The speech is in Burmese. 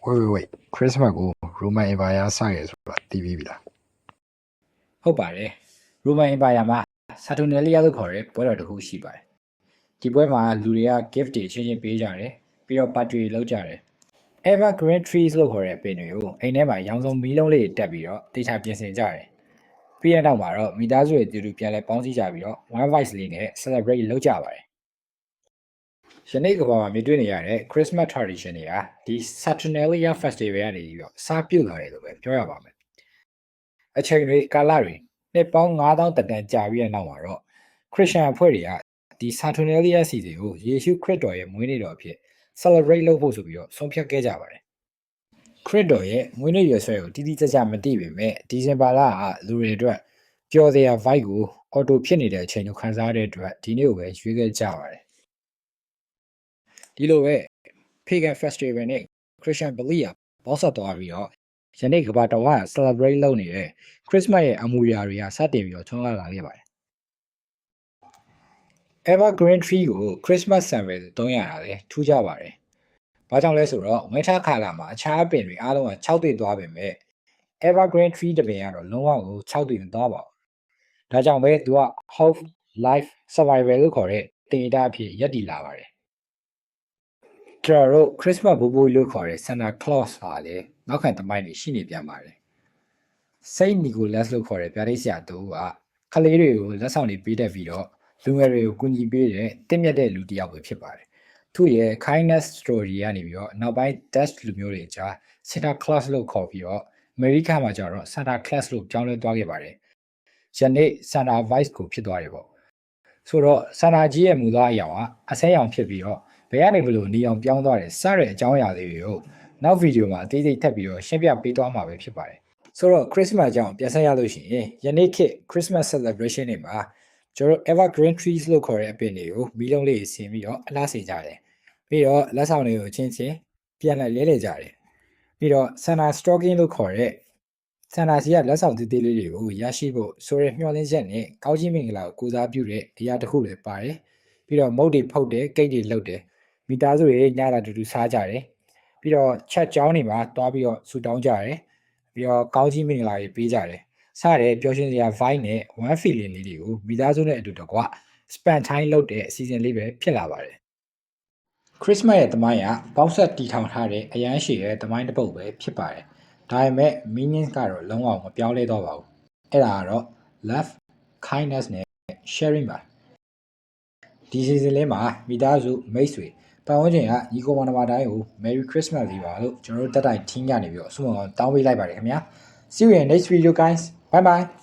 Wait. Christmas ကို Roman Empire စရဲဆိုတာသိပြီလားဟုတ်ပါတယ် Roman Empire မှာ Saturnalia လို့ခေါ်တဲ့ပွဲတော်တစ်ခုရှိပါတယ်ဒီပွဲမှာလူတွေက gift တွေချင်းချင်းပေးကြတယ်ပြီးတော့ party လုပ်ကြတယ် evergreen trees လို့ခေါ်တဲ့ပင်တွေကိုအိမ်ထဲမှာရောင်စုံမီးလုံးလေးတက်ပြီးတော့တေချာပြင်ဆင်ကြတယ်ပြီးတဲ့နောက်မှာတော့မိသားစုတွေတူတူပြန်လဲပေါင်းစည်းကြပြီးတော့ one voice လေးနဲ့ celebrate လုပ်ကြပါတယ်ယနေ့ကမ္ဘာမှာမြင်တွေ့နေရတဲ့ Christmas tradition တွေကဒီ Saturnalia Festival ကနေပြီးတော့စပြုလာတယ်လို့ပဲပြောရပါမယ်အချိန်တွေကာလတွေနှစ်ပေါင်း9000တန်ကြာပြီးတဲ့နောက်မှာတော့ Christian အဖွဲ့တွေကဒီ Saturnalia season ကိုယေရှုခရစ်တော်ရဲ့မွေးနေ့တော်အဖြစ် celebrate လုပ်ဖို့ဆိုပြီးတော့ဆုံးဖြတ်ခဲ့ကြပါတယ်ခရစ်တော်ရဲ့မွေးနေ့ရွယ်ဆွဲကိုတိတိကျကျမသိပေမဲ့ဒီဇင်ဘာလကလူတွေအတွက်ပျော်စရာ vibe ကို auto ဖြစ်နေတဲ့အချိန်ကိုခန်းစားတဲ့အတွက်ဒီနေ့ကိုပဲရွေးခဲ့ကြပါတယ်ဒီလိုပဲ Pagan Festival နဲ့ Christian Belief ပေါင်းစပ်သွားပြီးတော့ယနေ့ကမ္ဘာတော်က celebrate လုပ်နေတဲ့ Christmas ရဲ့အမူအရာတွေကစတင်ပြီးတော့ထွန်းကားလာခဲ့ပါတယ် Evergreen Tree ကို Christmas symbol သုံးရတာလေထူးခြားပါတယ်။ဘာကြောင့်လဲဆိုတော့winter ကာလမှာအခြားအပင်တွေအားလုံးက6သိသွားပေမဲ့ Evergreen Tree တပင်ကတော့လုံးဝကို6သိမသွားပါဘူး။ဒါကြောင့်ပဲသူက Hope Life Survival လို့ခေါ်တဲ့တင်ရအဖြစ်ရပ်တည်လာပါတယ်။ကျွန်တော်တို့ Christmas ဘိုးဘိုးလို့ခေါ်တဲ့ Santa Claus ဟာလေနောက်ခံသမိုင်းတွေရှိနေပြန်ပါတယ်။ Saint Nicholas လို့ခေါ်တဲ့ဗျာဒိတ်ဆရာတူကကလေးတွေကိုလက်ဆောင်တွေပေးတတ်ပြီးတော့လူငယ်တွေကိုကူညီပေးတဲ့တင့်မြတ်တဲ့လူတစ်ယောက်ပဲဖြစ်ပါတယ်။သူ့ရဲ့ kindness story ကနေပြီးတော့နောက်ပိုင်း Dutch လူမျိုးတွေကြား Santa Claus လို့ခေါ်ပြီးတော့ America မှာကျတော့ Santa Claus လို့ပြောင်းလဲသွားခဲ့ပါတယ်။ယနေ့ Santa Vice ကိုဖြစ်သွားတယ်ပေါ့။ဆိုတော့ Santa ကြီးရဲ့မူသားအရာကအဆဲရောင်ဖြစ်ပြီးတော့ဘယ်ကနေဘလို့နေအောင်ပြောင်းသွားတယ်စတဲ့အကြောင်းအရာတွေကိုနောက်ဗီဒီယိုမှာအသေးစိတ်ထပ်ပြီးတော့ရှင်းပြပေးသွားမှာပဲဖြစ်ပါတယ်။ဆိုတော့ Christmas အကြောင်းပြန်ဆက်ရလို့ရှိရင်ယနေ့ခေတ် Christmas celebration တွေမှာကျွန်တော် evergreen trees လို့ခေါ်တဲ့အပင်တွေကိုမီးလုံးလေးဆင်ပြီးတော့အလားစေကြတယ်ပြီးတော့လက်ဆောင်တွေကိုချင်းချင်းပြန်လဲလဲကြတယ်ပြီးတော့ Santa stocking လို့ခေါ်တဲ့ Santa စီကလက်ဆောင်သေးသေးလေးတွေကိုရရှိဖို့ဆိုရမျှော်လင့်ချက်နဲ့ကောင်းချီးမင်္ဂလာကိုကိုစားပြုတဲ့အရာတစ်ခုလည်းပါတယ်ပြီးတော့မုတ်တွေဖုတ်တယ်ကိတ်တွေလှုပ်တယ်မိသားစုတွေညတာတူတူစားကြတယ်ပြီးတော့ချက်ကြောင်းတွေမှာတွားပြီးတော့ဆူတောင်းကြတယ်ပြီးတော့ကောင်းချီးမင်္ဂလာတွေပေးကြတယ်စတဲ့ပျော်ရွှင်စရာ vibe နဲ့ one feeling လေးတွေကိုမိသားစုနဲ့အတူတကွ spend time လုပ်တဲ့အစီအစဉ်လေးပဲဖြစ်လာပါတယ် Christmas ရဲ့သမိုင်းကပေါင်းဆက်တည်ထောင်ထားတဲ့အရန်ရှည်ရဲ့သမိုင်းတစ်ပုဒ်ပဲဖြစ်ပါတယ်ဒါပေမဲ့ meaning ကတော့လုံးဝမပြောင်းလဲတော့ပါဘူးအဲ့ဒါကတော့ love kindness နဲ့ sharing ပါဒီ season လေးမှာမိသားစုမိတ်ဆွေပတ်ဝန်းကျင်ကညီကိုမောင်နှမတိုင်းကို Merry Christmas လေးပါလို့ကျွန်တော်တို့တက်တိုင် team ကနေပြီးတော့ဆုမွန်ကောင်းတောင်းပေးလိုက်ပါတယ်ခင်ဗျာ See you in next video guys bye bye